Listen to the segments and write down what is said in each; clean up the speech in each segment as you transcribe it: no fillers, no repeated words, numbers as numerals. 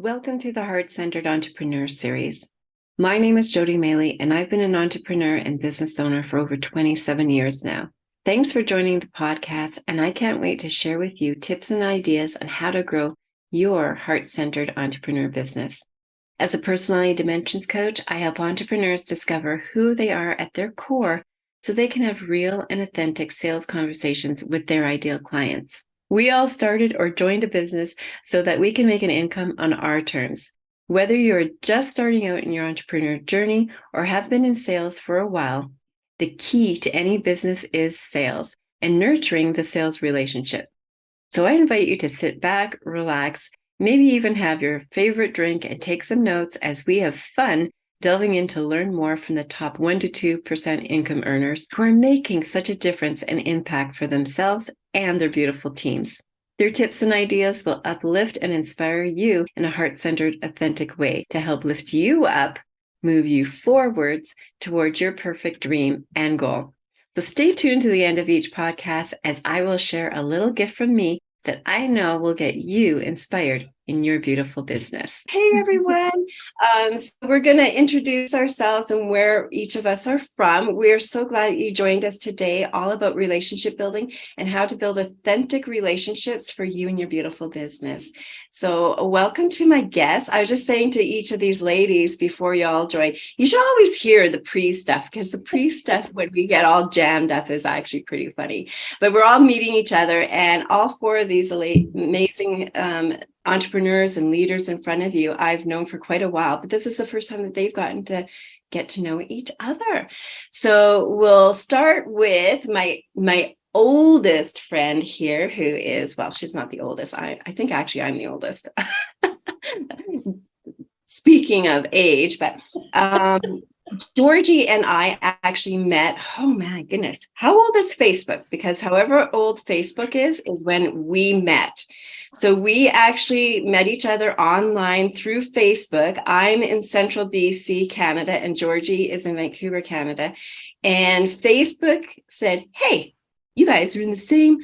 Welcome to the Heart-Centered Entrepreneur Series. My name is Jody Maley, and I've been an entrepreneur and business owner for over 27 years now. Thanks for joining the podcast, and I can't wait to share with you tips and ideas on how to grow your heart-centered entrepreneur business. As a personality dimensions coach, I help entrepreneurs discover who they are at their core so they can have real and authentic sales conversations with their ideal clients. We all started or joined a business so that we can make an income on our terms. Whether you're just starting out in your entrepreneur journey or have been in sales for a while, the key to any business is sales and nurturing the sales relationship. So I invite you to sit back, relax, maybe even have your favorite drink and take some notes as we have fun delving in to learn more from the top 1% to 2% income earners who are making such a difference and impact for themselves and their beautiful teams. Their tips and ideas will uplift and inspire you in a heart-centered, authentic way to help lift you up, move you forwards towards your perfect dream and goal. So stay tuned to the end of each podcast as I will share a little gift from me that I know will get you inspired in your beautiful business. Hey, everyone. So we're going to introduce ourselves and where each of us are from. We're so glad that you joined us today, all about relationship building and how to build authentic relationships for you and your beautiful business. So welcome to my guests. I was just saying to each of these ladies before you all join, you should always hear the pre-stuff because the pre-stuff when we get all jammed up is actually pretty funny. But we're all meeting each other, and all four of these amazing entrepreneurs and leaders in front of you I've known for quite a while, but this is the first time that they've gotten to get to know each other. So we'll start with my oldest friend here, who is, well, she's not the oldest. I think actually I'm the oldest. Speaking of age, but Georgie and I actually met, oh my goodness, how old is Facebook? Because however old Facebook is when we met. So we actually met each other online through Facebook. I'm in Central BC, Canada, and Georgie is in Vancouver, Canada. And Facebook said, hey, you guys are in the same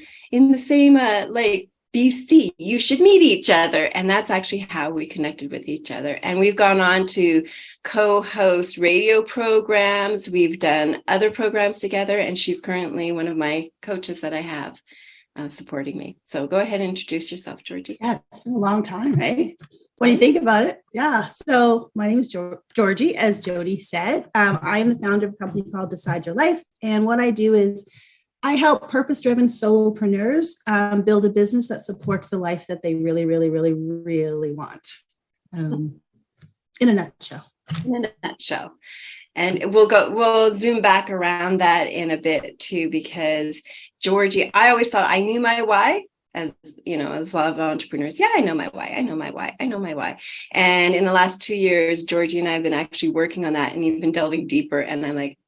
BC, you should meet each other. And that's actually how we connected with each other. And we've gone on to co-host radio programs. We've done other programs together. And she's currently one of my coaches that I have supporting me. So go ahead and introduce yourself, Georgie. Yeah, it's been a long time, right? When you think about it. Yeah. So my name is Georgie, as Jody said. I'm the founder of a company called Decide Your Life. And what I do is I help purpose-driven solopreneurs build a business that supports the life that they really, really, really, really want. In a nutshell. In a nutshell. And we'll zoom back around that in a bit too, because Georgie, I always thought I knew my why. As you know, as a lot of entrepreneurs, I know my why. And in the last 2 years, Georgie and I have been actually working on that and even delving deeper. And I'm like,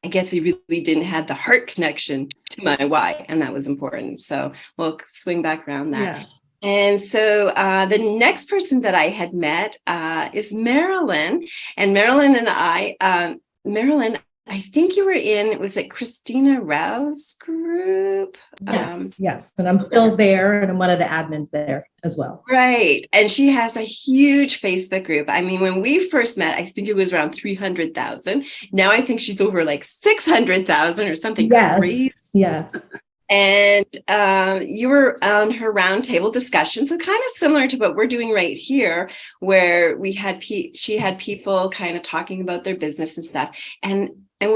I guess he really didn't have the heart connection to my why, and that was important. So we'll swing back around that. Yeah. And so the next person that I had met is Marilyn. And Marilyn and Marilyn, I think you were in, was it Christina Rao's group? Yes. And I'm still there, and I'm one of the admins there as well. Right. And she has a huge Facebook group. I mean, when we first met, I think it was around 300,000. Now I think she's over like 600,000 or something crazy. Yes. And you were on her roundtable discussion, so kind of similar to what we're doing right here, where we had she had people kind of talking about their business and stuff. And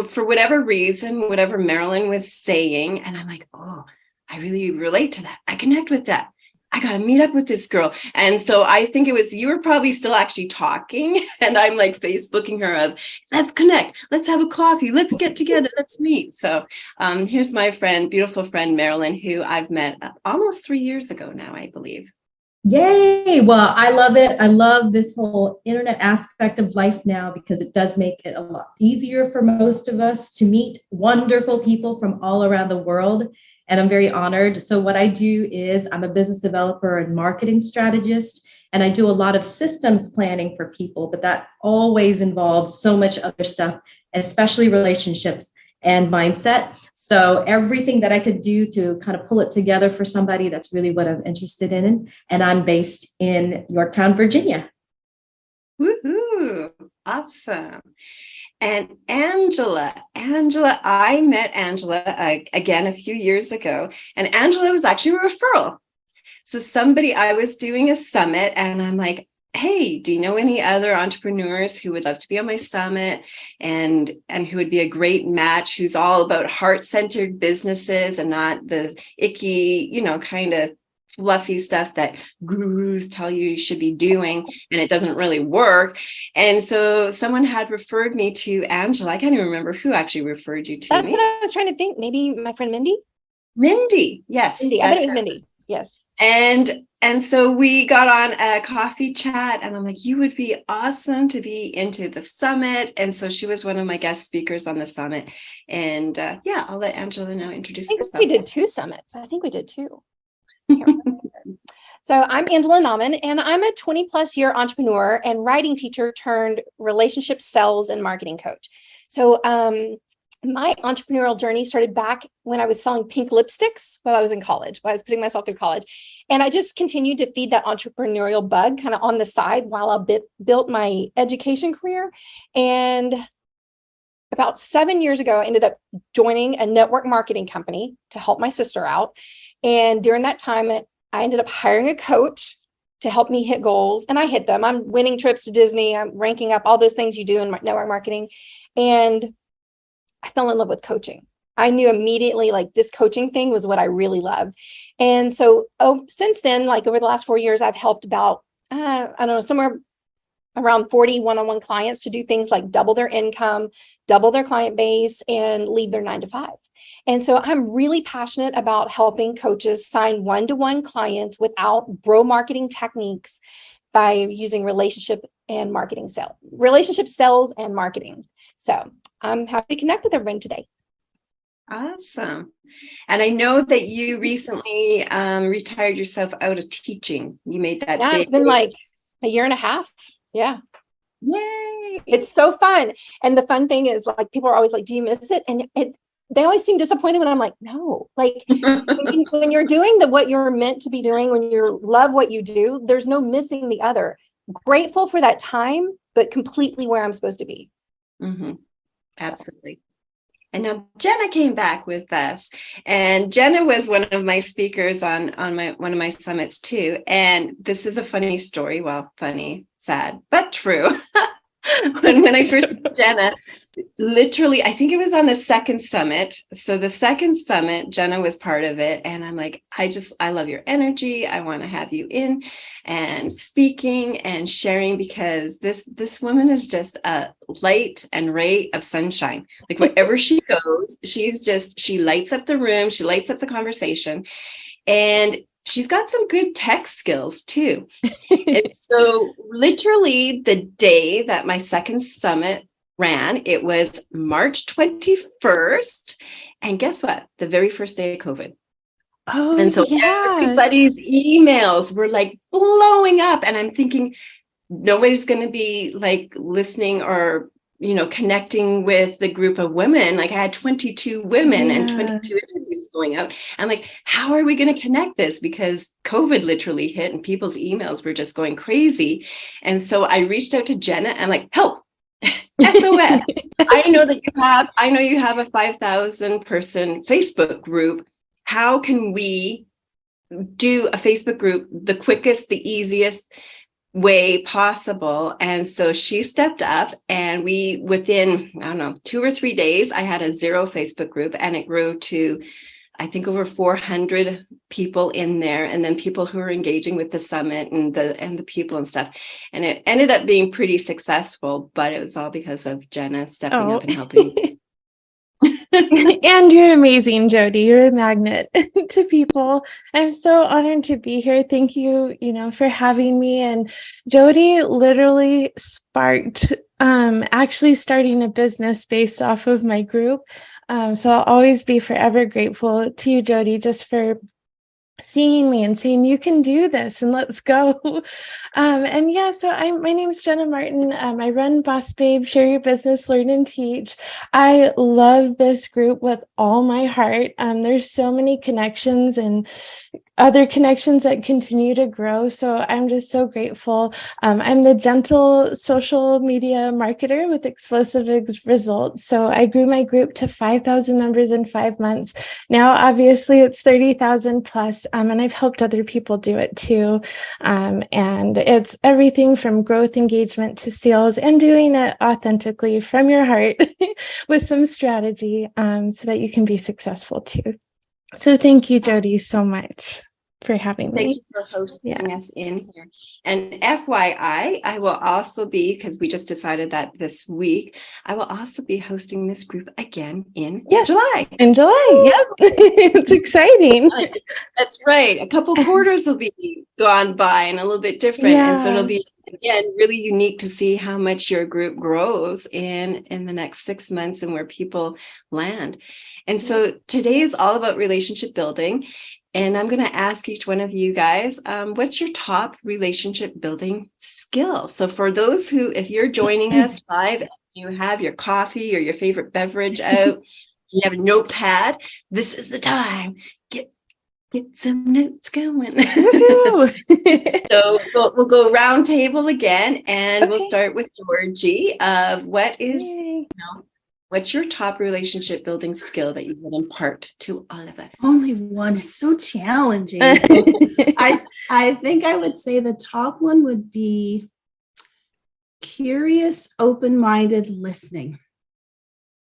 for whatever reason, whatever Marilyn was saying, and I'm like, oh, I really relate to that. I connect with that. I got to meet up with this girl. And so I think it was, you were probably still actually talking, and I'm like Facebooking her of, let's connect, let's have a coffee, let's get together, let's meet. So here's my friend, beautiful friend, Marilyn, who I've met almost 3 years ago now, I believe. Yay. Well, I love it. I love this whole internet aspect of life now because it does make it a lot easier for most of us to meet wonderful people from all around the world. And I'm very honored. So what I do is I'm a business developer and marketing strategist, and I do a lot of systems planning for people, but that always involves so much other stuff, especially relationships. and mindset. So everything that I could do to kind of pull it together for somebody, that's really what I'm interested in. And I'm based in Yorktown, Virginia. Woohoo! Awesome. And Angela, I met Angela again a few years ago, and Angela was actually a referral. So I was doing a summit, and I'm like, hey, do you know any other entrepreneurs who would love to be on my summit and who would be a great match, who's all about heart-centered businesses and not the icky, kind of fluffy stuff that gurus tell you should be doing, and it doesn't really work. And so someone had referred me to Angela. I can't even remember who actually referred you to That's me. what I was trying to think. Maybe my friend Mindy? Mindy, yes. Mindy. I thought it was Mindy. Yes. And so we got on a coffee chat, and I'm like, you would be awesome to be into the summit. And so she was one of my guest speakers on the summit. And I'll let Angela now introduce herself. We did 2 summits. I think we did 2. So I'm Angela Nauman, and I'm a 20 plus year entrepreneur and writing teacher turned relationship sales and marketing coach. So my entrepreneurial journey started back when I was selling pink lipsticks while I was in college, while I was putting myself through college. And I just continued to feed that entrepreneurial bug kind of on the side while I built my education career. And about 7 years ago, I ended up joining a network marketing company to help my sister out. And during that time, I ended up hiring a coach to help me hit goals. And I hit them. I'm winning trips to Disney. I'm ranking up, all those things you do in network marketing. And I fell in love with coaching. I knew immediately like this coaching thing was what I really loved. And so since then, like over the last 4 years, I've helped about, I don't know, somewhere around 40 one-on-one clients to do things like double their income, double their client base, and leave their 9-to-5. And so I'm really passionate about helping coaches sign one-to-one clients without bro marketing techniques by using relationship sales and marketing. So I'm happy to connect with everyone today. Awesome. And I know that you recently retired yourself out of teaching. You made that big. It's been like a year and a half. Yeah. Yay. It's so fun. And the fun thing is like, people are always like, do you miss it? And they always seem disappointed when I'm like, no, like when you're doing what you're meant to be doing, when you love what you do, there's no missing the other. Grateful for that time, but completely where I'm supposed to be. Mm-hmm. Absolutely. And now Jenna came back with us, and Jenna was one of my speakers on one of my summits too. And this is a funny story. Well, funny, sad, but true. when I first met Jenna, literally, I think it was on the second summit. So the second summit, Jenna was part of it. And I'm like, I love your energy. I want to have you in and speaking and sharing, because this woman is just a light and ray of sunshine. Like wherever she goes, she lights up the room. She lights up the conversation. And she's got some good tech skills too. And so literally the day that my second summit ran, it was March 21st. And guess what? The very first day of COVID. Oh, and so everybody's emails were like blowing up. And I'm thinking, nobody's going to be like listening or connecting with the group of women. Like I had 22 women and 22 interviews going out. I'm like, how are we going to connect this? Because COVID literally hit and people's emails were just going crazy. And so I reached out to Jenna and I'm like, help, SOS. I know you have a 5,000 person Facebook group. How can we do a Facebook group the quickest, the easiest way possible? And so she stepped up, and within 2 or 3 days, I had a 0 Facebook group, and it grew to, I think, over 400 people in there, and then people who are engaging with the summit and the people and stuff. And it ended up being pretty successful, but it was all because of Jenna stepping up and helping. And you're amazing, Jody. You're a magnet to people. I'm so honored to be here. Thank you, for having me. And Jody literally sparked actually starting a business based off of my group. So I'll always be forever grateful to you, Jody, just for seeing me and saying, you can do this and let's go. And yeah, so my name is Jenna Martin. I run Boss Babe, Share Your Business, Learn and Teach. I love this group with all my heart. There's so many connections and other connections that continue to grow. So I'm just so grateful. I'm the gentle social media marketer with explosive results. So I grew my group to 5,000 members in 5 months. Now, obviously, it's 30,000 plus, and I've helped other people do it too. And it's everything from growth engagement to sales, and doing it authentically from your heart with some strategy, so that you can be successful too. So thank you, Jody, so much for having me. Thank you for hosting us in here. And FYI, I will also be, because we just decided that this week, I will also be hosting this group again in July. In July, yep. It's exciting. That's right. A couple quarters will be gone by and a little bit different. And so it'll be, again, really unique to see how much your group grows in the next 6 months and where people land. And so today is all about relationship building. And I'm going to ask each one of you guys, what's your top relationship building skill? So for those who, if you're joining us live, you have your coffee or your favorite beverage out, you have a notepad, this is the time. Get some notes going. So we'll go round table again, and we'll start with Georgie. What's your top relationship building skill that you would impart to all of us? Only one is so challenging. So I think I would say the top one would be curious, open-minded listeing.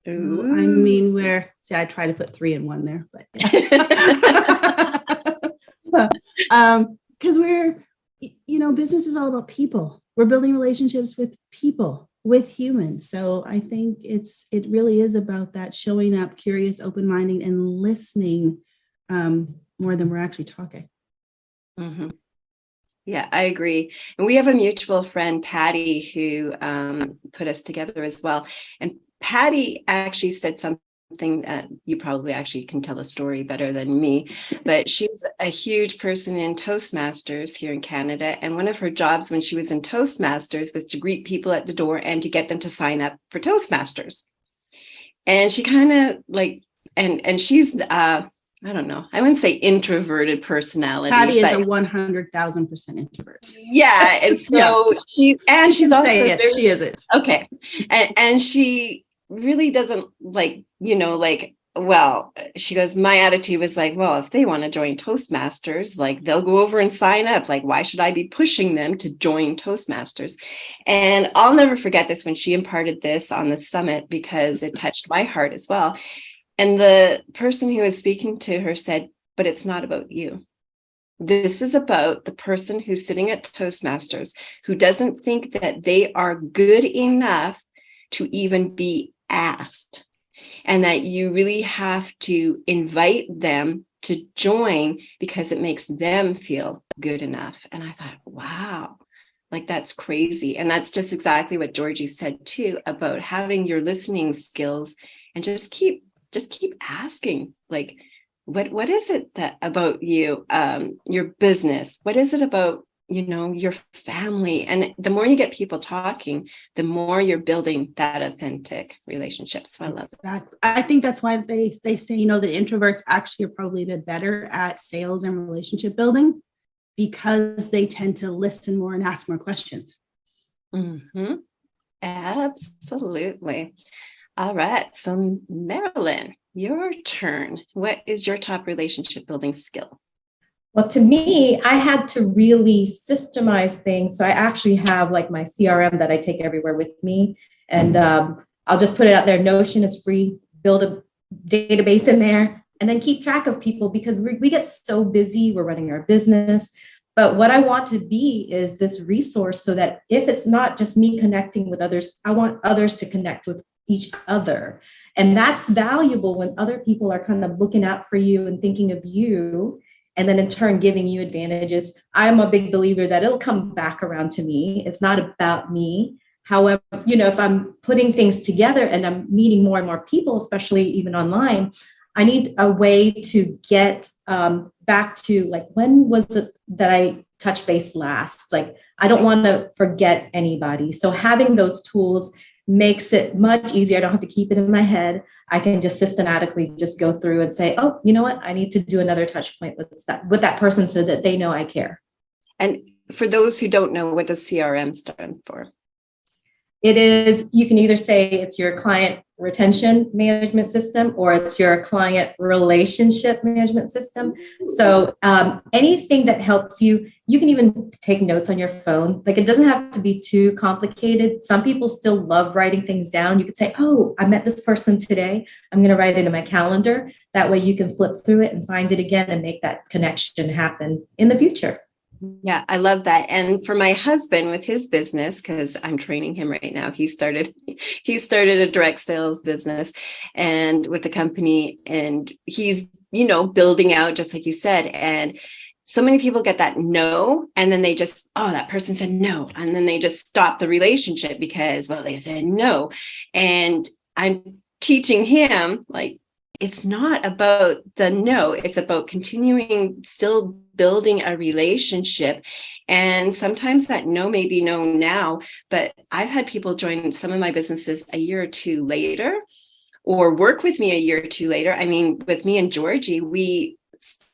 Ooh. I mean, I try to put 3 in 1 there, but because business is all about people. We're building relationships with people, with humans. So I think it really is about that, showing up curious, open-minded, and listening more than we're actually talking. Mm-hmm. Yeah, I agree. And we have a mutual friend, Patty, who put us together as well. And Patty actually said something that you probably actually can tell a story better than me, but she's a huge person in Toastmasters here in Canada. And one of her jobs when she was in Toastmasters was to greet people at the door and to get them to sign up for Toastmasters. And she kind of and she's, I don't know, I wouldn't say introverted personality. Patty is a 100,000% introvert. Yeah. And so she's also she isn't. Okay. And she really doesn't she goes, my attitude was like, well, if they want to join Toastmasters, they'll go over and sign up. Why should I be pushing them to join Toastmasters? And I'll never forget this when she imparted this on the summit, because it touched my heart as well. And the person who was speaking to her said, but it's not about you. This is about the person who's sitting at Toastmasters who doesn't think that they are good enough to even be asked, and that you really have to invite them to join because it makes them feel good enough. And I thought, wow, that's crazy. And that's just exactly what Georgie said too, about having your listening skills and just keep asking, what is it that about you, your business? What is it about, your family? And the more you get people talking, the more you're building that authentic relationship. So I love that. I think that's why they say, that introverts actually are probably a bit better at sales and relationship building, because they tend to listen more and ask more questions. Mm-hmm. Absolutely. All right. So Marilyn, your turn. What is your top relationship building skill? Well, to me, I had to really systemize things. So I actually have my CRM that I take everywhere with me. And I'll just put it out there. Notion is free. Build a database in there and then keep track of people, because we get so busy. We're running our business. But what I want to be is this resource, so that if it's not just me connecting with others, I want others to connect with each other. And that's valuable when other people are kind of looking out for you and thinking of you, and then in turn giving you advantages. I'm a big believer that it'll come back around to me. It's not about me. However, if I'm putting things together and I'm meeting more and more people, especially even online, I need a way to get back to like, when was it that I touched base last? Like, I don't want to forget anybody. So having those tools makes it much easier. I don't have to keep it in my head. I can just systematically just go through and say, oh, you know what? I need to do another touch point with that person so that they know I care. And for those who don't know, what does CRM stand for? It is, you can either say it's your client retention management system or it's your client relationship management system. So anything that helps you, you can even take notes on your phone. Like, it doesn't have to be too complicated. Some people still love writing things down. You could say, oh, I met this person today. I'm going to write it in my calendar. That way you can flip through it and find it again and make that connection happen in the future. Yeah, I love that. And for my husband with his business, because I'm training him right now, he started a direct sales business and with the company, and he's, building out, just like you said. And so many people get that no, and then they just, oh, that person said no. And then they just stop the relationship because, well, they said no. And I'm teaching him, like, it's not about the no, it's about continuing, still building a relationship. And sometimes that no may be no now, but I've had people join some of my businesses a year or two later, or work with me a year or two later. I mean, with me and Georgie, we've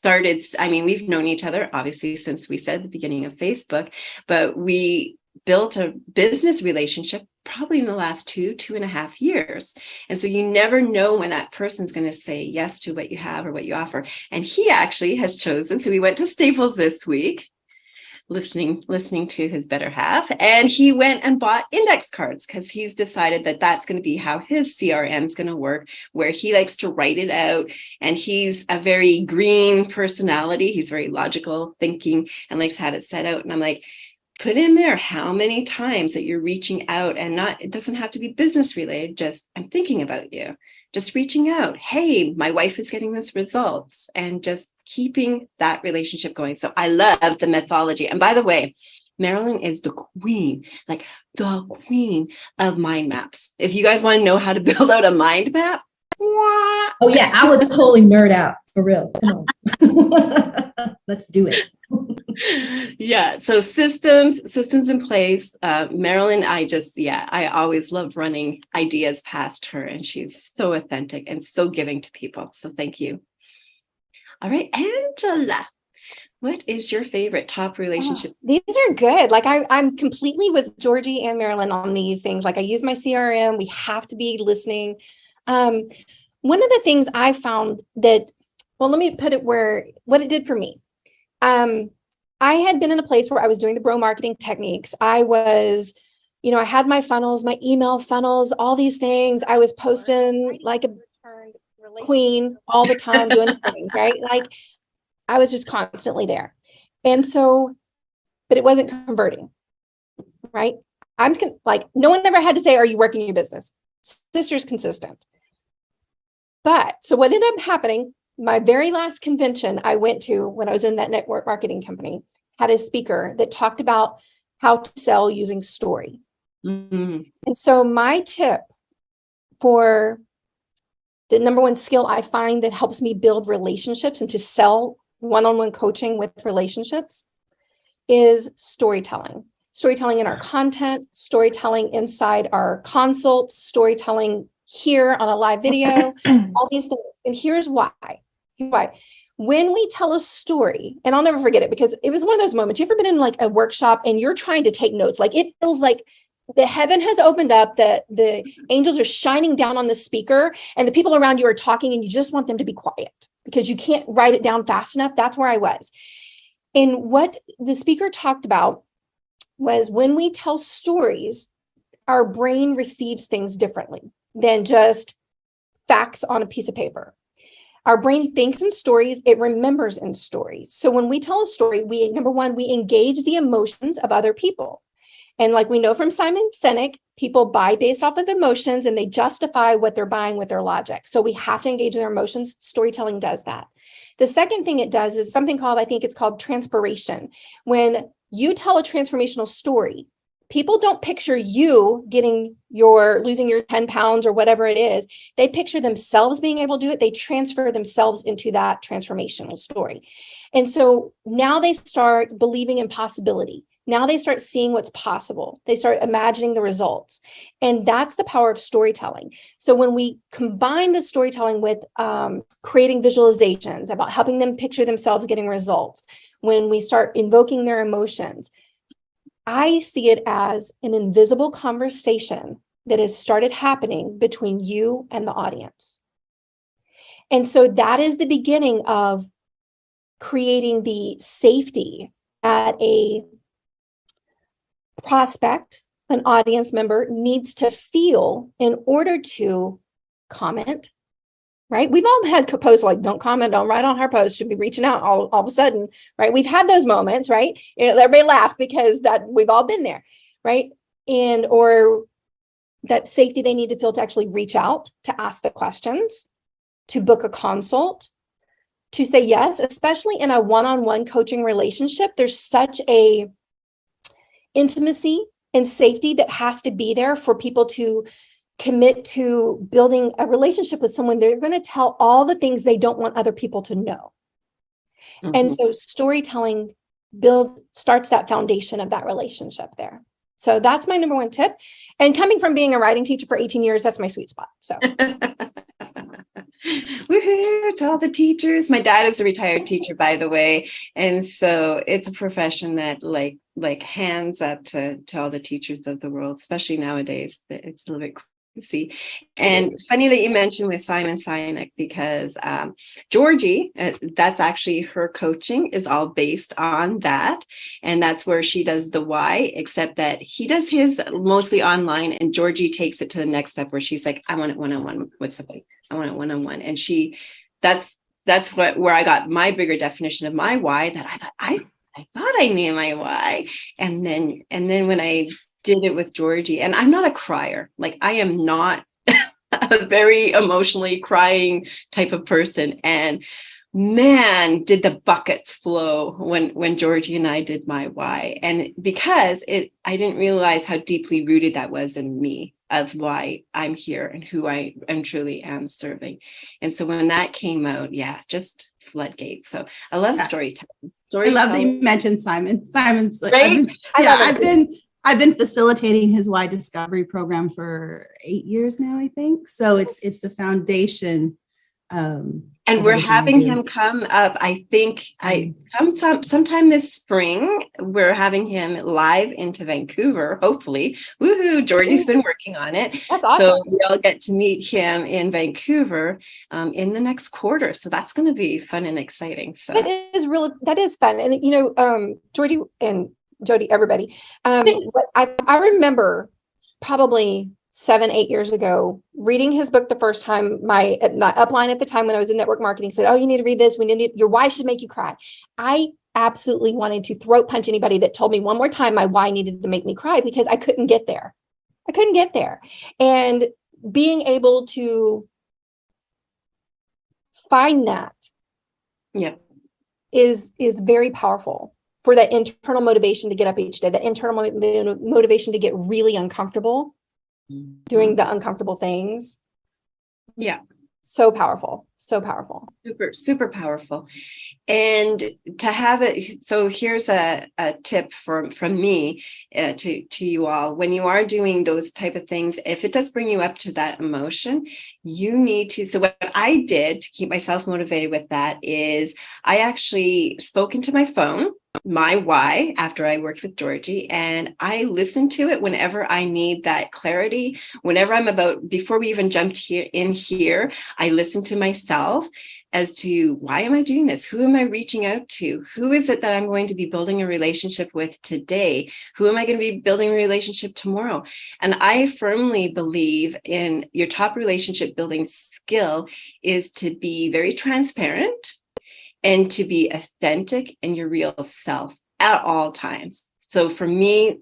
known each other, obviously, since we said the beginning of Facebook, but we built a business relationship probably in the last 2.5 years. And so you never know when that person's going to say yes to what you have or what you offer. And he actually has chosen. So we went to Staples this week, listening to his better half. And he went and bought index cards because he's decided that that's going to be how his CRM is going to work, where he likes to write it out. And he's a very green personality. He's very logical thinking and likes to have it set out. And I'm like, put in there how many times that you're reaching out, and it doesn't have to be business related. Just, I'm thinking about you, just reaching out. Hey, my wife is getting this results, and just keeping that relationship going. So I love the methodology. And by the way, Marilyn is the queen of mind maps. If you guys want to know how to build out a mind map, oh yeah, I would totally nerd out for real. Come on. Let's do it. Yeah. So systems in place. Marilyn, I always love running ideas past her, and she's so authentic and so giving to people. So thank you. All right, Angela, what is your favorite top relationship? These are good. Like I'm completely with Georgie and Marilyn on these things. Like, I use my CRM. We have to be listening. One of the things I found that, well, let me put it what it did for me. I had been in a place where I was doing the bro marketing techniques. I was, I had my funnels, my email funnels, all these things. I was posting like a queen all the time, doing the thing, right? Like, I was just constantly there. And so, but it wasn't converting, right? No one ever had to say, are you working your business? Sister's consistent. But so what ended up happening, my very last convention I went to when I was in that network marketing company had a speaker that talked about how to sell using story. Mm-hmm. And so my tip for the number one skill I find that helps me build relationships and to sell one-on-one coaching with relationships is storytelling. Storytelling in our content, storytelling inside our consults, storytelling here on a live video, all these things. And here's why. When we tell a story, and I'll never forget it because it was one of those moments. You ever been in like a workshop and you're trying to take notes? Like, it feels like the heaven has opened up, the angels are shining down on the speaker, and the people around you are talking, and you just want them to be quiet because you can't write it down fast enough. That's where I was. And what the speaker talked about was when we tell stories, our brain receives things differently than just facts on a piece of paper. Our brain thinks in stories, it remembers in stories. So when we tell a story, number one, we engage the emotions of other people. And like we know from Simon Sinek, people buy based off of emotions and they justify what they're buying with their logic. So we have to engage their emotions. Storytelling does that. The second thing it does is something called, I think it's called transpiration. When you tell a transformational story, People don't picture you losing your 10 pounds or whatever it is. They picture themselves being able to do it. They transfer themselves into that transformational story. And so now they start believing in possibility. Now they start seeing what's possible. They start imagining the results. And that's the power of storytelling. So when we combine the storytelling with creating visualizations about helping them picture themselves getting results, when we start invoking their emotions, I see it as an invisible conversation that has started happening between you and the audience. And so that is the beginning of creating the safety at a prospect, an audience member needs to feel in order to comment, right? We've all had posts like, don't comment, don't write on her post, should be reaching out all of a sudden, right? We've had those moments, right? Everybody laughed because that we've all been there, right? And, or that safety they need to feel to actually reach out, to ask the questions, to book a consult, to say yes, especially in a one-on-one coaching relationship. There's such a intimacy and safety that has to be there for people to commit to building a relationship with someone. They're going to tell all the things they don't want other people to know. Mm-hmm. And so storytelling starts that foundation of that relationship there. So that's my number one tip. And coming from being a writing teacher for 18 years, that's my sweet spot. So woohoo to all the teachers. My dad is a retired teacher, by the way. And so it's a profession that like hands up to all the teachers of the world, especially nowadays. It's a little bit crazy. And funny that you mentioned with Simon Sinek, because Georgie, that's actually her coaching is all based on that. And that's where she does the why, except that he does his mostly online, and Georgie takes it to the next step where she's like, I want it one-on-one with somebody. I want it one-on-one. And that's where I got my bigger definition of my why, that I thought I knew my why. And then when I did it with Georgie, and I'm not a crier, like I am not a very emotionally crying type of person. And man, did the buckets flow when Georgie and I did my why. And because I didn't realize how deeply rooted that was in me, of why I'm here and who I am truly am serving. And so when that came out, just floodgates. So I love storytelling. I love that you mentioned Simon. Simon's right? I've been facilitating his Why Discovery program for 8 years now, I think. So it's the foundation. And we're having him come up. I think sometime this spring, we're having him live into Vancouver, hopefully. Woohoo, Georgie's been working on it. That's awesome. So we all get to meet him in Vancouver in the next quarter. So that's going to be fun and exciting. So that is fun. And, Georgie and Jody, everybody, I remember probably 7-8 years ago, reading his book the first time. My upline at the time when I was in network marketing said, "Oh, you need to read this. Your why should make you cry." I absolutely wanted to throat punch anybody that told me one more time my why needed to make me cry, because I couldn't get there. And being able to find that is very powerful for that internal motivation to get up each day, that internal motivation to get really uncomfortable doing the uncomfortable things. So powerful. Super, super powerful. And to have it, so here's a tip from me to you all. When you are doing those type of things, if it does bring you up to that emotion, you need to, so what I did to keep myself motivated with that is I actually spoke into my phone, my why, after I worked with Georgie, and I listened to it whenever I need that clarity. Whenever before we even jumped here, I listened to myself as to, why am I doing this? Who am I reaching out to? Who is it that I'm going to be building a relationship with today? Who am I going to be building a relationship tomorrow? And I firmly believe in your top relationship building skill is to be very transparent and to be authentic and your real self at all times. So for me,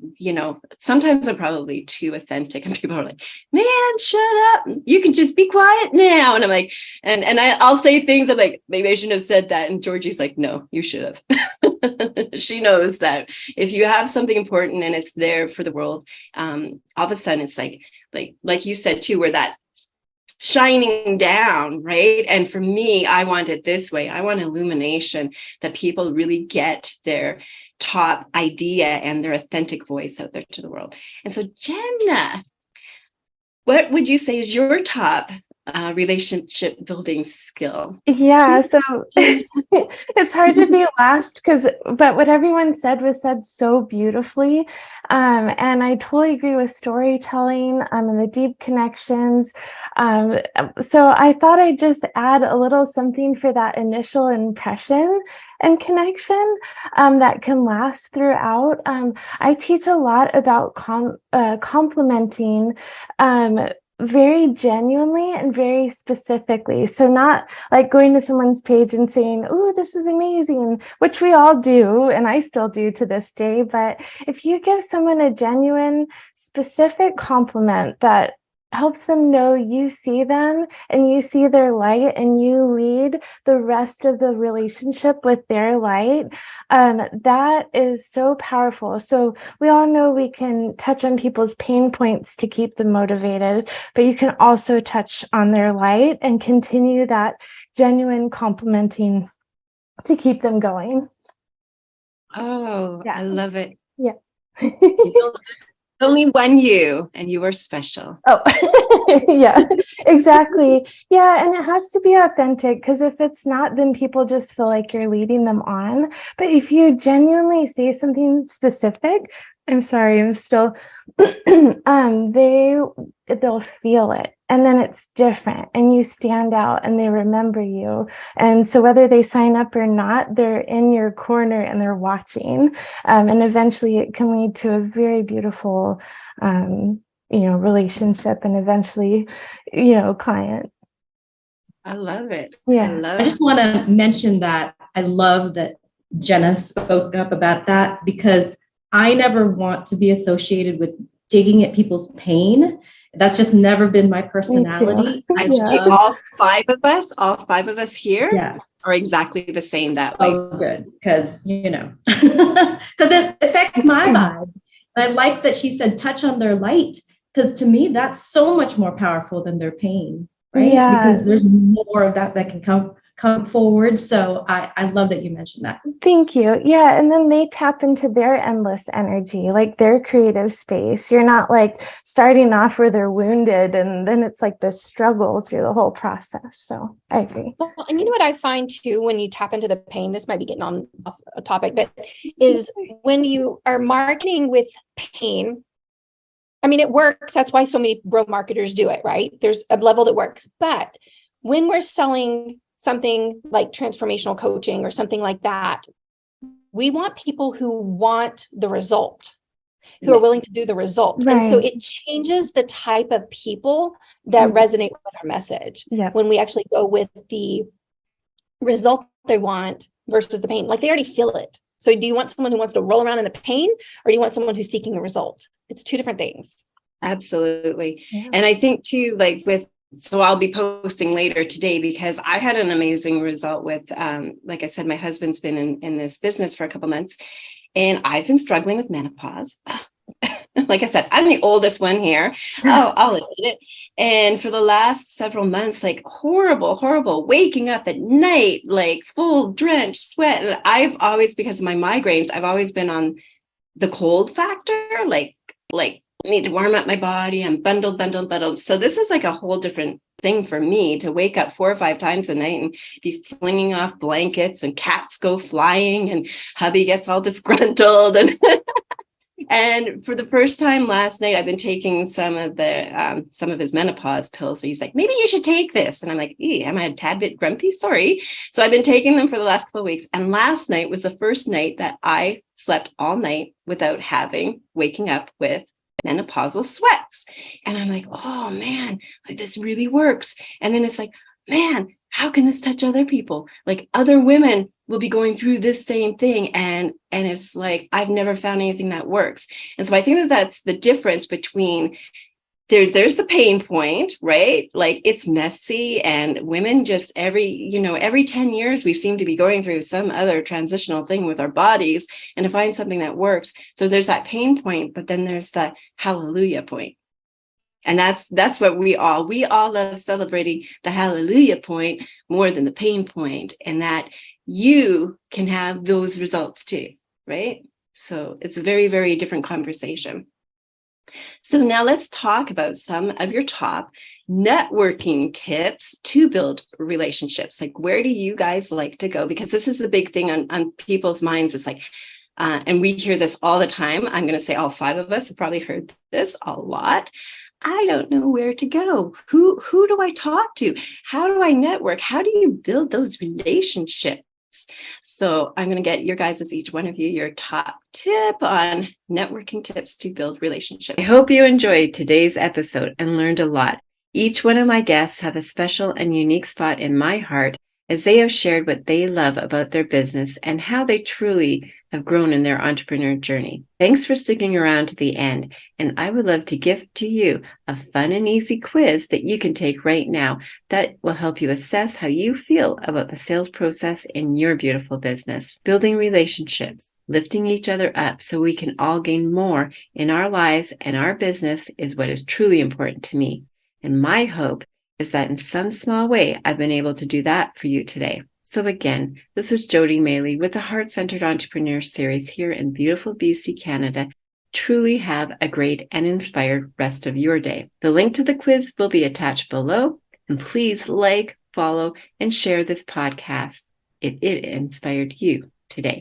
sometimes I'm probably too authentic, and people are like, "Man, shut up. You can just be quiet now." And I'm like, and I'll say things I'm like, maybe I shouldn't have said that. And Georgie's like, "No, you should have." She knows that if you have something important and it's there for the world, all of a sudden it's like you said too, where that shining down, right? And for me, I want it this way. I want illumination, that people really get their top idea and their authentic voice out there to the world. And so, Jenna, what would you say is your top relationship building skill? Yeah, so it's hard to be last but what everyone said was said so beautifully. And I totally agree with storytelling and the deep connections. So I thought I'd just add a little something for that initial impression and connection that can last throughout. I teach a lot about complimenting very genuinely and very specifically. So not like going to someone's page and saying, "Oh, this is amazing," which we all do, and I still do to this day. But if you give someone a genuine, specific compliment that helps them know you see them and you see their light and you lead the rest of the relationship with their light, that is so powerful. So we all know we can touch on people's pain points to keep them motivated, but you can also touch on their light and continue that genuine complimenting to keep them going. Oh, Yeah. I love it. Yeah. Only one you, and you are special. Oh, yeah, exactly. Yeah, and it has to be authentic, because if it's not, then people just feel like you're leading them on. But if you genuinely say something specific, I'm sorry, I'm still, they'll feel it, and then it's different, and you stand out, and they remember you. And so whether they sign up or not, they're in your corner and they're watching. And eventually it can lead to a very beautiful, relationship, and eventually, client. I love it. Yeah. I just want to mention that I love that Jenna spoke up about that, because I never want to be associated with digging at people's pain. That's just never been my personality. I love all five of us here, yes, are exactly the same that way. Oh, good, because because it affects my vibe. And I like that she said touch on their light, because to me that's so much more powerful than their pain, right? Yeah. Because there's more of that can come forward. So I love that you mentioned that. Thank you. Yeah. And then they tap into their endless energy, like their creative space. You're not like starting off where they're wounded, and then it's like this struggle through the whole process. So I agree. Well, and you know what I find too, when you tap into the pain, this might be getting on off a topic, but is when you are marketing with pain, I mean, it works. That's why so many bro marketers do it, right? There's a level that works. But when we're selling something like transformational coaching or something like that, we want people who want the result, who are willing to do the result. Right. And so it changes the type of people that resonate with our message. Yes. When we actually go with the result they want versus the pain, like they already feel it. So do you want someone who wants to roll around in the pain, or do you want someone who's seeking a result? It's two different things. Absolutely. Yeah. And I think too, so I'll be posting later today, because I had an amazing result with, like I said, my husband's been in this business for a couple months, and I've been struggling with menopause. Like I said, I'm the oldest one here. I'll admit it. And for the last several months, like horrible, waking up at night, like full drenched sweat. And I've always, because of my migraines, I've always been on the cold factor, like need to warm up my body. I'm bundled. So this is like a whole different thing for me, to wake up 4 or 5 times a night and be flinging off blankets, and cats go flying, and hubby gets all disgruntled. And and for the first time last night, I've been taking some of his menopause pills. So he's like, maybe you should take this. And I'm like, am I a tad bit grumpy? Sorry. So I've been taking them for the last couple of weeks. And last night was the first night that I slept all night without waking up with menopausal sweats. And I'm like, oh man, like this really works. And then it's like, man, how can this touch other people? Like other women will be going through this same thing. And it's like, I've never found anything that works. And so I think that that's the difference between there's the pain point, right? Like it's messy, and women just every 10 years, we seem to be going through some other transitional thing with our bodies and to find something that works. So there's that pain point, but then there's the hallelujah point. And that's what we all love celebrating the hallelujah point more than the pain point, and that you can have those results too, right? So it's a very, very different conversation. So now let's talk about some of your top networking tips to build relationships. Like, where do you guys like to go? Because this is a big thing on people's minds. It's like, and we hear this all the time. I'm going to say all 5 of us have probably heard this a lot. I don't know where to go. Who do I talk to? How do I network? How do you build those relationships? So I'm going to get your guys, each one of you, your top tip on networking tips to build relationships. I hope you enjoyed today's episode and learned a lot. Each one of my guests have a special and unique spot in my heart, as they have shared what they love about their business and how they truly have grown in their entrepreneur journey. Thanks for sticking around to the end, and I would love to gift to you a fun and easy quiz that you can take right now that will help you assess how you feel about the sales process in your beautiful business. Building relationships, lifting each other up so we can all gain more in our lives and our business is what is truly important to me. And my hope is that in some small way, I've been able to do that for you today. So again, this is Jody Maley with the Heart-Centered Entrepreneur Series here in beautiful BC, Canada. Truly have a great and inspired rest of your day. The link to the quiz will be attached below, and please like, follow, and share this podcast if it inspired you today.